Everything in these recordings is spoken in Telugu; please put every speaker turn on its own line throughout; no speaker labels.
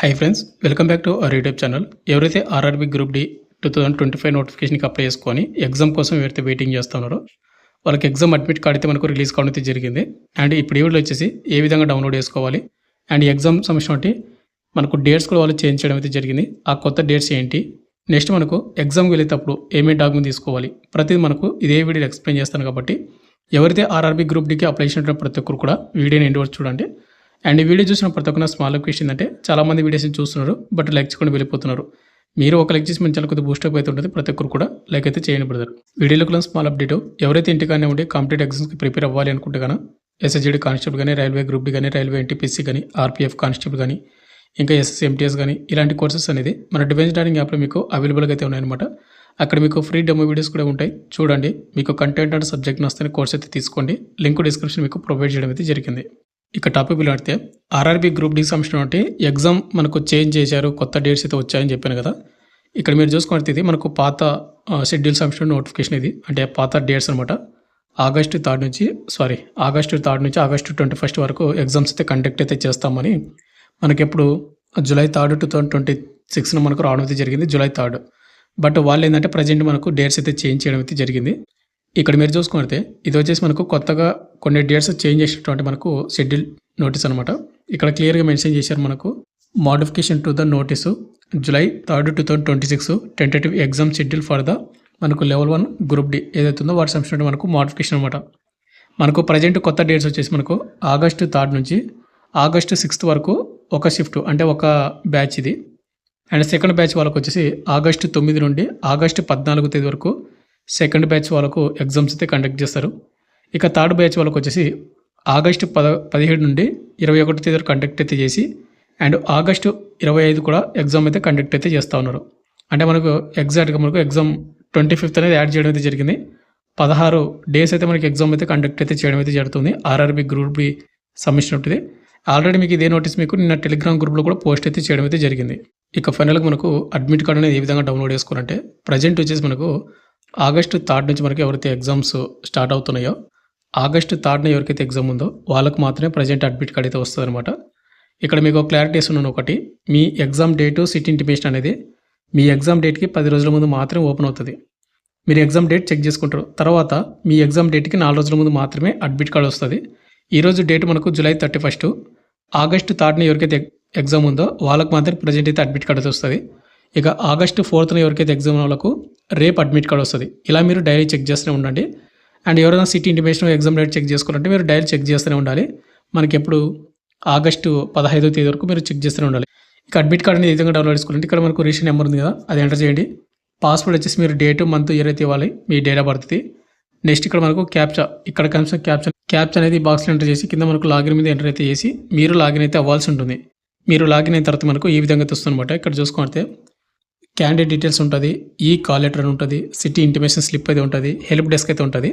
Hi friends, welcome back to our YouTube channel. ఎవరైతే ఆర్ఆర్బీ గ్రూప్ డి 2025 నోటిఫికేషన్కి అప్లై చేసుకొని ఎగ్జామ్ కోసం ఎవరైతే వెయిటింగ్ చేస్తున్నారో వాళ్ళకి ఎగ్జామ్ అడ్మిట్ కార్డ్ అయితే మనకు రిలీజ్ కావడం అయితే జరిగింది. అండ్ ఇప్పుడు ఈ వీడియోలో వచ్చేసి ఏ విధంగా డౌన్లోడ్ చేసుకోవాలి అండ్ ఎగ్జామ్ సంబంధించి మనకు డేట్స్ కూడా వాళ్ళు చేంజ్ చేయడం అయితే జరిగింది. ఆ కొత్త డేట్స్ ఏంటి, నెక్స్ట్ మనకు ఎగ్జామ్కి వెళ్ళేటప్పుడు ఏమేమి డాక్యుమెంట్ తీసుకోవాలి, ప్రతిదీ మనకు ఇదే వీడియోలో ఎక్స్ప్లెయిన్ చేస్తాను. కాబట్టి ఎవరైతే ఆర్ఆర్బీ గ్రూప్ డికి అప్లై చేసినటువంటి ప్రతి ఒక్కరు కూడా వీడియోని ఎండ్ వరకు చూడండి. అండ్ ఈ వీడియో చూసిన ప్రతి ఒక్క స్మాల్ రిక్వెస్ట్ ఏంటంటే చాలామంది వీడియోస్ని చూస్తున్నారు బట్ లైక్ చేయకుండా వెళ్ళిపోతున్నారు. మీరు ఒక లైక్ చేసి మన ఛానల్ కొద్దిగా బూస్టప్ అయితే ఉంటుంది. ప్రతి ఒక్కరు కూడా లైక్ అయితే చేయండి బ్రదర్. వీడియోలో స్మాల్ అప్డేట్, ఎవరైతే ఇంటికానే ఉండి కాంపిటేటివ్ ఎగ్జామ్స్కి ప్రిపేర్ అవ్వాలి అనుకుంటే కానీ ఎస్ఎస్జీడీ కానిస్టేబుల్ కానీ, రైల్వే గ్రూప్ డి కానీ, రైల్వే ఎన్టీపీసీ కానీ, ఆర్పీఎఫ్ కానిస్టేబుల్ కానీ, ఇంకా ఎస్ఎస్ఎంటీఎస్ కానీ ఇలాంటి కోర్సెస్ అనేది మన డిఫెన్స్ లెర్నింగ్ యాప్లో మీకు అవైలబుల్గా అయితే ఉన్నాయన్నమాట. అక్కడ మీకు ఫ్రీ డెమో వీడియోస్ కూడా ఉంటాయి, చూడండి. మీకు కంటెంట్ అండ్ సబ్జెక్ట్ నస్తే కోర్స్ అయితే తీసుకోండి. లింక్ డిస్క్రిప్షన్ మీకు ప్రొవైడ్ చేయడం అయితే జరిగింది. ఇక టాపిక్ విలాడితే ఆర్ఆర్బీ గ్రూప్ డికి సంబంధించిన ఎగ్జామ్ మనకు చేంజ్ చేశారు, కొత్త డేట్స్ అయితే వచ్చాయని చెప్పాను కదా. ఇక్కడ మీరు చూసుకుంటే ఇది మనకు పాత షెడ్యూల్ సంబంధించిన నోటిఫికేషన్, ఇది అంటే పాత డేట్స్ అనమాట. ఆగస్టు 3 నుంచి ఆగస్టు 21 వరకు ఎగ్జామ్స్ అయితే కండక్ట్ అయితే చేస్తామని మనకి ఎప్పుడు జూలై 3, 2026 మనకు రావడం అయితే జరిగింది, జూలై 3. బట్ వాళ్ళు ఏంటంటే ప్రజెంట్ మనకు డేట్స్ అయితే చేంజ్ చేయడం అయితే జరిగింది. ఇక్కడ మీరు చూసుకుంటే ఇది వచ్చేసి మనకు కొత్తగా కొన్ని డేట్స్ చేంజ్ చేసినటువంటి మనకు షెడ్యూల్ నోటీస్ అనమాట. ఇక్కడ క్లియర్గా మెన్షన్ చేశారు, మనకు modification to the notice July 3, 2026 tentative exam schedule for the మనకు లెవెల్ 1 గ్రూప్ డి ఏదైతే ఉందో వాటి సంబంధించిన మనకు మోడిఫికేషన్ అనమాట. మనకు ప్రజెంట్ కొత్త డేట్స్ వచ్చేసి మనకు ఆగస్టు 3 నుంచి ఆగస్టు 6 వరకు ఒక షిఫ్ట్, అంటే ఒక బ్యాచ్ ఇది. అండ్ సెకండ్ బ్యాచ్ వాళ్ళకు వచ్చేసి ఆగస్టు 9 నుండి ఆగస్టు 14 తేదీ వరకు సెకండ్ బ్యాచ్ వాళ్ళకు ఎగ్జామ్స్ అయితే కండక్ట్ చేస్తారు. ఇక థర్డ్ బ్యాచ్ వాళ్ళకు వచ్చేసి ఆగస్టు 17 నుండి 21 తేదీ వరకు కండక్ట్ అయితే చేసి అండ్ ఆగస్టు 25 కూడా ఎగ్జామ్ అయితే కండక్ట్ అయితే చేస్తూ ఉన్నారు. అంటే మనకు ఎగ్జాక్ట్గా మనకు ఎగ్జామ్ 25th అనేది యాడ్ చేయడం అయితే జరిగింది. 16 డేస్ అయితే మనకి ఎగ్జామ్ అయితే కండక్ట్ అయితే చేయడం అయితే జరుగుతుంది ఆర్ఆర్బీ గ్రూప్ బి సంబంధించినది. ఆల్రెడీ మీకు ఇదే నోటీస్ మీకు నిన్న టెలిగ్రామ్ గ్రూప్లో కూడా పోస్ట్ అయితే చేయడం అయితే జరిగింది. ఇక ఫైనల్గా మనకు అడ్మిట్ కార్డ్ అనేది ఏ విధంగా డౌన్లోడ్ చేసుకోవాలంటే ప్రజెంట్ వచ్చేసి మనకు ఆగస్టు 3 నుంచి మనకి ఎవరైతే ఎగ్జామ్స్ స్టార్ట్ అవుతున్నాయో ఆగస్టు 3న ఎవరికైతే ఎగ్జామ్ ఉందో వాళ్ళకు మాత్రమే ప్రజెంట్ అడ్మిట్ కార్డ్ అయితే వస్తుంది అనమాట. ఇక్కడ మీకు క్లారిటీ ఇస్తున్నాను. ఒకటి, మీ ఎగ్జామ్ డేటు సిటీ ఇంటిమేషన్ అనేది మీ ఎగ్జామ్ డేట్కి 10 రోజుల ముందు మాత్రమే ఓపెన్ అవుతుంది. మీరు ఎగ్జామ్ డేట్ చెక్ చేసుకుంటారు, తర్వాత మీ ఎగ్జామ్ డేట్కి 4 రోజుల ముందు మాత్రమే అడ్మిట్ కార్డ్ వస్తుంది. ఈరోజు డేట్ మనకు జూలై 31. ఆగస్టు 3న ఎవరికైతే ఎగ్జామ్ ఉందో వాళ్ళకు మాత్రమే ప్రజెంట్ అయితే అడ్మిట్ కార్డ్ అయితే వస్తుంది. ఇక ఆగస్టు 4న ఎవరికైతే ఎగ్జామ్ వాళ్ళకు రేపు అడ్మిట్ కార్డ్ వస్తుంది. ఇలా మీరు డైలీ చెక్ చేస్తూనే ఉండండి. అండ్ ఎవరైనా city intimation exam date check చేసుకోవాలంటే మీరు డైలీ చెక్ చేస్తూనే ఉండాలి. మనకి ఎప్పుడు ఆగస్టు 15వ తేదీ వరకు మీరు చెక్ చేస్తూనే ఉండాలి. ఇక అడ్మిట్ కార్డ్ అనేది ఏ విధంగా డౌన్లోడ్ చేసుకోవాలంటే ఇక్కడ మనకు రిజిస్ట్రేషన్ నెంబర్ ఉంది కదా, అది ఎంటర్ చేయండి. పాస్వర్డ్ వచ్చేసి మీరు డేటు, మంత్, ఇయర్ అయితే ఇవ్వాలి, మీ డేట్ ఆఫ్ బర్త్ది. నెక్స్ట్ ఇక్కడ మనకు క్యాప్చా, ఇక్కడ కన్సర్న్ క్యాప్చా అనేది బాక్స్లో ఎంటర్ చేసి కింద మనకు లాగిన్ మీద ఎంటర్ అయితే చేసి మీరు లాగిన్ అయితే అవ్వాల్సి ఉంటుంది. మీరు లాగిన్ అయిన తర్వాత మనకు ఈ విధంగా వస్తుందన్నమాట. ఇక్కడ చూసుకుంటే క్యాండిడేట్ డీటెయిల్స్ ఉంటుంది, ఈ కాల్ లెటర్ అని ఉంటుంది, సిటీ ఇంటిమేషన్ స్లిప్ అయితే ఉంటుంది, హెల్ప్ డెస్క్ అయితే ఉంటుంది.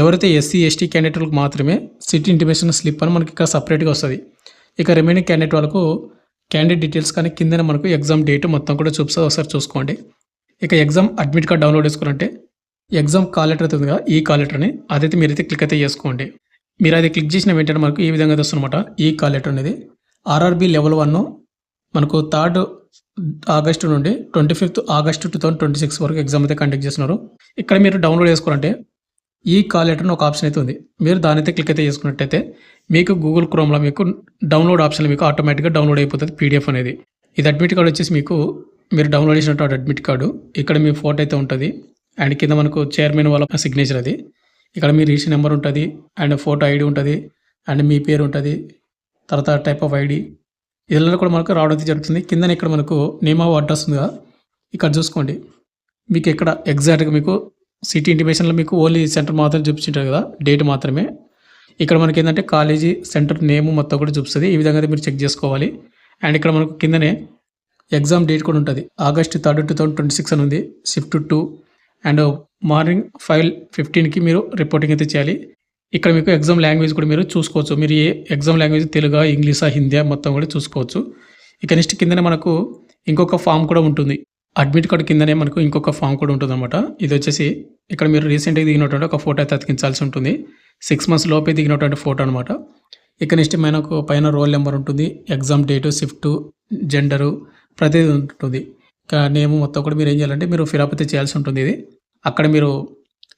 ఎవరైతే ఎస్సీ ఎస్టీ క్యాండిడేట్లకు మాత్రమే సిటీ ఇంటిమేషన్ స్లిప్ అని మనకి ఇక్కడ సపరేట్గా వస్తుంది. ఇక రిమైనింగ్ క్యాండిడేట్ వాళ్ళకు క్యాండిడేట్ డీటెయిల్స్ కానీ కింద మనకు ఎగ్జామ్ డేట్ మొత్తం కూడా చూపిస్తుంది, ఒకసారి చూసుకోండి. ఇక ఎగ్జామ్ అడ్మిట్ కార్డ్ డౌన్లోడ్ చేసుకోవాలంటే ఎగ్జామ్ కాల్ లెటర్ అవుతుంది కదా, ఈ కాల్ లెటర్ అని అదైతే మీరైతే క్లిక్ అయితే చేసుకోండి. మీరు అది క్లిక్ చేసిన వెంటనే మనకు ఈ విధంగా వస్తుందన్నమాట. ఈ కాల్ లెటర్ అనేది ఆర్ఆర్బీ లెవెల్ 1 మనకు 3 ఆగస్టు నుండి 25 ఆగస్టు 2026 వరకు ఎగ్జామ్ అయితే కండక్ట్ చేస్తున్నారు. ఇక్కడ మీరు డౌన్లోడ్ చేసుకోవాలంటే ఈ కాల్ లెటర్ ఒక ఆప్షన్ అయితే ఉంది, మీరు దాని అయితే క్లిక్ అయితే చేసుకున్నట్టయితే మీకు గూగుల్ క్రోమ్లో మీకు డౌన్లోడ్ ఆప్షన్ మీకు ఆటోమేటిక్గా డౌన్లోడ్ అయిపోతుంది పీడిఎఫ్ అనేది. ఇది అడ్మిట్ కార్డ్ వచ్చేసి మీకు మీరు డౌన్లోడ్ చేసినట్టు అడ్మిట్ కార్డు, ఇక్కడ మీ ఫోటో అయితే ఉంటుంది అండ్ కింద మనకు చైర్మన్ వాళ్ళ సిగ్నేచర్ అది. ఇక్కడ మీ రిజిస్ట్రేషన్ నెంబర్ ఉంటుంది అండ్ ఫోటో ఐడి ఉంటుంది అండ్ మీ పేరు ఉంటుంది, తర్వాత టైప్ ఆఫ్ ఐడి ఇళ్ళలో కూడా మనకు రావడం జరుగుతుంది. కింద ఇక్కడ మనకు నేమ్ ఆఫ్ అడ్రస్ ఉంది కదా, ఇక్కడ చూసుకోండి. మీకు ఇక్కడ ఎగ్జాక్ట్గా మీకు సిటీ ఇంటిమేషన్లో మీకు ఓన్లీ సెంటర్ మాత్రం చూపించారు కదా, డేట్ మాత్రమే. ఇక్కడ మనకి ఏంటంటే కాలేజీ సెంటర్ నేమ్ మొత్తం కూడా చూపిస్తుంది. ఈ విధంగా మీరు చెక్ చేసుకోవాలి. అండ్ ఇక్కడ మనకు కిందనే ఎగ్జామ్ డేట్ కూడా ఉంటుంది, ఆగస్టు 3, 2026 అని ఉంది, షిఫ్ట్ 2 అండ్ మార్నింగ్ 5:15కి మీరు రిపోర్టింగ్ అయితే చేయాలి. ఇక్కడ మీకు ఎగ్జామ్ లాంగ్వేజ్ కూడా మీరు చూసుకోవచ్చు, మీరు ఏ ఎగ్జామ్ లాంగ్వేజ్ తెలుగా, ఇంగ్లీషా, హిందీ మొత్తం కూడా చూసుకోవచ్చు. ఇక నెక్స్ట్ కిందనే మనకు ఇంకొక ఫామ్ కూడా ఉంటుంది, అడ్మిట్ కార్డ్ కిందనే మనకు ఇంకొక ఫామ్ కూడా ఉంటుంది అనమాట. ఇది వచ్చేసి ఇక్కడ మీరు రీసెంట్గా దిగినటువంటి ఒక ఫోటో అయితే అతికించాల్సి ఉంటుంది, 6 months లోపే దిగినటువంటి ఫోటో అనమాట. ఇక నెక్స్ట్ మనకు పైన రోల్ నెంబర్ ఉంటుంది, ఎగ్జామ్ డేటు, షిఫ్టు, జెండరు ప్రతిదీ ఉంటుంది. ఇక నేమ్ మొత్తం కూడా మీరు ఏం చేయాలంటే మీరు ఫిలప్ అయితే చేయాల్సి ఉంటుంది ఇది. అక్కడ మీరు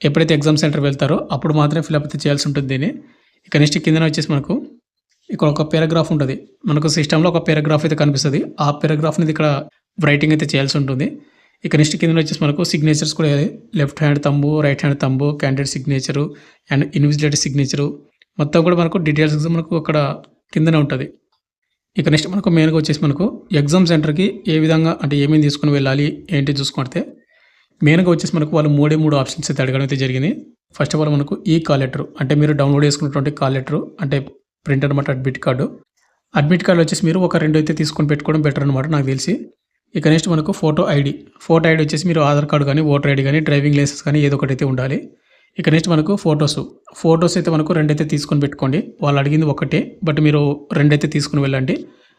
ఎప్పుడైతే ఎగ్జామ్ సెంటర్ వెళ్తారో అప్పుడు మాత్రమే ఫిలప్ అయితే చేయాల్సి ఉంటుంది దీన్ని. ఇక నెక్స్ట్ కిందన వచ్చేసి మనకు ఇక్కడ ఒక పారాగ్రాఫ్ ఉంటుంది. మనకు సిస్టంలో ఒక పారాగ్రాఫ్ అయితే కనిపిస్తుంది. ఆ పారాగ్రాఫ్‌ని ఇక్కడ రైటింగ్ అయితే చేయాల్సి ఉంటుంది. ఇక నెక్స్ట్ కిందన వచ్చేసి మనకు సిగ్నేచర్స్ కూడా వేయాలి. Left hand thumb, right hand thumb, candidate signature and invigilator signature మొత్తం కూడా మనకు డీటెయిల్స్ మనకు అక్కడ కిందనే ఉంటది. ఇక నెక్స్ట్ మనకు మెయిన్‌గా వచ్చేసి మనకు ఎగ్జామ్ సెంటర్‌కి ఏ విధంగా అంటే ఏమేమి తీసుకొని వెళ్ళాలి ఏంటి చూసుకుంటే మెయిన్‌గా వచ్చేసి మనకు వాళ్ళు 3 ఆప్షన్స్ అయితే అడగడం అయితే జరిగింది. ఫస్ట్ ఆఫ్ ఆల్ మనకు ఈ కాల్ లెటర్ అంటే మీరు డౌన్లోడ్ చేసుకున్నటువంటి కాల్ లెటర్ అంటే ప్రింట్ అనమాట అడ్మిట్ కార్డు. అడ్మిట్ కార్డ్ వచ్చేసి మీరు ఒక 2 అయితే తీసుకొని పెట్టుకోవడం బెటర్ అనమాట నాకు తెలిసి. ఇక నెక్స్ట్ మనకు ఫోటో ఐడి. ఫోటో ఐడి వచ్చేసి మీరు ఆధార్ కార్డ్ కానీ, ఓటర్ ఐడి కానీ, డ్రైవింగ్ లైసెన్స్ కానీ ఏదో ఒకటి అయితే ఉండాలి. ఇక నెక్స్ట్ మనకు ఫోటోస్ అయితే మనకు 2 అయితే తీసుకొని పెట్టుకోండి. వాళ్ళు అడిగింది ఒకటే బట్ మీరు 2 అయితే తీసుకొని వెళ్ళండి.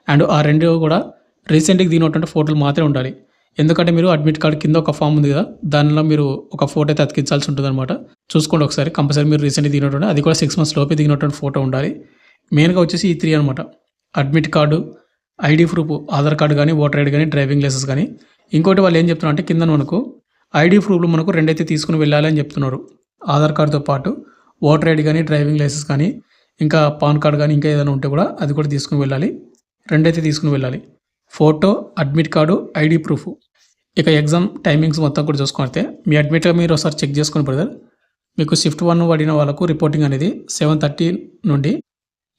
అండ్ ఆ 2 కూడా రీసెంట్‌గా దిగినటువంటి ఫోటోలు మాత్రమే ఉండాలి. ఎందుకంటే మీరు అడ్మిట్ కార్డ్ కింద ఒక ఫామ్ ఉంది కదా! దానిలో మీరు ఒక ఫోటో అయితే అతికించాల్సి ఉంటుందన్నమాట. చూసుకోండి ఒకసారి కంపల్సరీ మీరు రీసెంట్‌గా దిగినటువంటి అది కూడా 6 మంత్స్ లోపే దిగినటువంటి ఫోటో ఉండాలి. మెయిన్‌గా వచ్చేసి ఈ 3 అనమాట. Admit card, ID proof Aadhaar card కానీ, ఓటర్ ఐడి కానీ, డ్రైవింగ్ లైసెన్స్ కానీ. ఇంకోటి వాళ్ళు ఏం చెప్తున్నారంటే కిందన మనకు ఐడీ ప్రూఫ్‌లు మనకు 2 అయితే తీసుకొని వెళ్ళాలి అని చెప్తున్నారు. ఆధార్ కార్డ్‌తో పాటు ఓటర్ ఐడి కానీ, డ్రైవింగ్ లైసెన్స్ కానీ, ఇంకా పాన్ కార్డ్ కానీ ఇంకా ఏదైనా ఉంటే కూడా అది కూడా తీసుకొని వెళ్ళాలి. 2 అయితే తీసుకొని వెళ్ళాలి. Photo, admit card, ID proof. ఇక ఎగ్జామ్ టైమింగ్స్ మొత్తం కూడా చూసుకుంటే మీ అడ్మిట్ మీరు ఒకసారి చెక్ చేసుకోండి బ్రదర్. మీకు షిఫ్ట్ 1 పడిన వాళ్ళకు రిపోర్టింగ్ అనేది 7:30 నుండి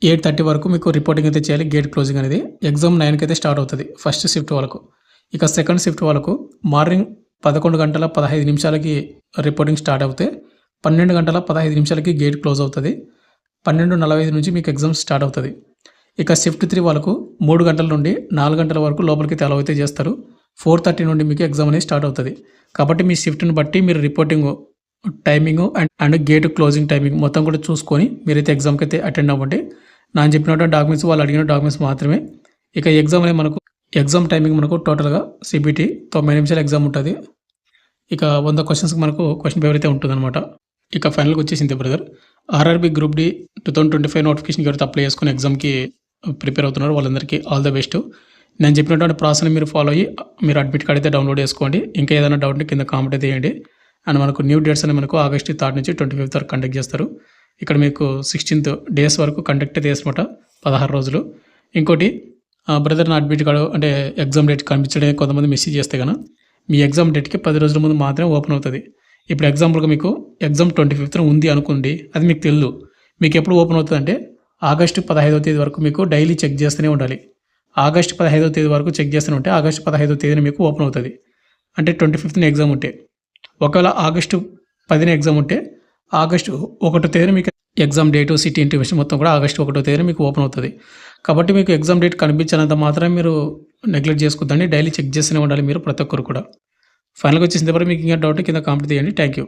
8:30 వరకు మీకు రిపోర్టింగ్ అయితే చేయాలి. గేట్ క్లోజింగ్ అనేది ఎగ్జామ్ 9కి అయితే స్టార్ట్ అవుతుంది ఫస్ట్ షిఫ్ట్ వాళ్ళకు. ఇక సెకండ్ షిఫ్ట్ వాళ్ళకు మార్నింగ్ 11:15 రిపోర్టింగ్ స్టార్ట్ అవుతే 12:15 గేట్ క్లోజ్ అవుతుంది. 12:45 నుంచి మీకు ఎగ్జామ్ స్టార్ట్ అవుతుంది. ఇక షిఫ్ట్ 3 వాళ్ళకు 3 గంటల నుండి 4 గంటల వరకు లోపలికి అలౌ అయితే చేస్తారు. 4:30 నుండి మీకు ఎగ్జామ్ అనేది స్టార్ట్ అవుతుంది. కాబట్టి మీ షిఫ్ట్‌ని బట్టి మీరు reporting timing and gate closing timing మొత్తం కూడా చూసుకొని మీరైతే ఎగ్జామ్‌కి అయితే అటెండ్ అవ్వండి. నేను చెప్పినటువంటి డాక్యుమెంట్స్ వాళ్ళు అడిగిన డాక్యుమెంట్స్ మాత్రమే. ఇక ఎగ్జామ్ అనేది మనకు ఎగ్జామ్ టైమింగ్ మనకు టోటల్‌గా CBT 90 నిమిషాలు ఎగ్జామ్ ఉంటుంది. ఇక 100 క్వెషన్స్‌కి మనకు క్వెషన్ పేపర్ అయితే ఉంటుందన్నమాట. ఇక ఫైనల్‌గా వచ్చేసింది బ్రదర్. ఆర్ఆర్‌బీ గ్రూప్ డి 2025 నోటిఫికేషన్‌కి ఎవరైతే అప్లై చేసుకొని ఎగ్జామ్‌కి ప్రిపేర్ అవుతున్నారో వాళ్ళందరికీ ఆల్ ద బెస్ట్. నేను చెప్పినటువంటి ప్రాసెస్‌ని మీరు ఫాలో అయ్యి మీరు అడ్మిట్ కార్డ్ అయితే డౌన్లోడ్ చేసుకోండి. ఇంకా ఏదైనా డౌట్ ఉంటే కింద కామెంట్ అయితే చేయండి. అండ్ మనకు న్యూ డేట్స్ అనేవి మనకు ఆగస్ట్ 3 నుంచి 25 వరకు కండక్ట్ చేస్తారు. ఇక్కడ మీకు 16th డేస్ వరకు కండక్ట్ అయితే చేస్తారన్నమాట. 16 రోజులు. ఇంకోటి బ్రదర్ నా అడ్మిట్ కార్డు అంటే ఎగ్జామ్ డేట్ కనిపించడానికి కొంతమంది మెసేజ్ చేస్తే కనుక మీ ఎగ్జామ్ డేట్‌కి 10 రోజుల ముందు మాత్రమే ఓపెన్ అవుతుంది. ఇప్పుడు ఎగ్జాంపుల్‌గా మీకు ఎగ్జామ్ 25th ఉంది అనుకోండి. అది మీకు తెలీదు. మీకు ఎప్పుడు ఓపెన్ అవుతుందంటే ఆగస్టు 15వ తేదీ వరకు మీకు డైలీ చెక్ చేస్తూనే ఉండాలి. ఆగస్టు 15వ తేదీ వరకు చెక్ చేస్తూనే ఉంటే ఆగస్టు 15వ తేదీన మీకు ఓపెన్ అవుతుంది. అంటే 25th ఎగ్జామ్ ఉంటే. ఒకవేళ ఆగస్టు 10న ఎగ్జామ్ ఉంటే ఆగస్టు 1వ తేదీన మీకు ఎగ్జామ్ డేటు, సిటీ ఇంటిమేషన్ మొత్తం కూడా ఆగస్టు 1వ తేదీన మీకు ఓపెన్ అవుతుంది. కాబట్టి మీకు ఎగ్జామ్ డేట్ కనిపించినంత మాత్రమే మీరు నెగ్లెక్ట్ చేసుకోవద్దండి. డైలీ చెక్ చేస్తూనే ఉండాలి మీరు ప్రతి ఒక్కరు కూడా. ఫైనల్‌గా వచ్చేసిన తర్వాత మీకు ఇంకా డౌట్ కింద కామెంట్ చేయండి. Thank you.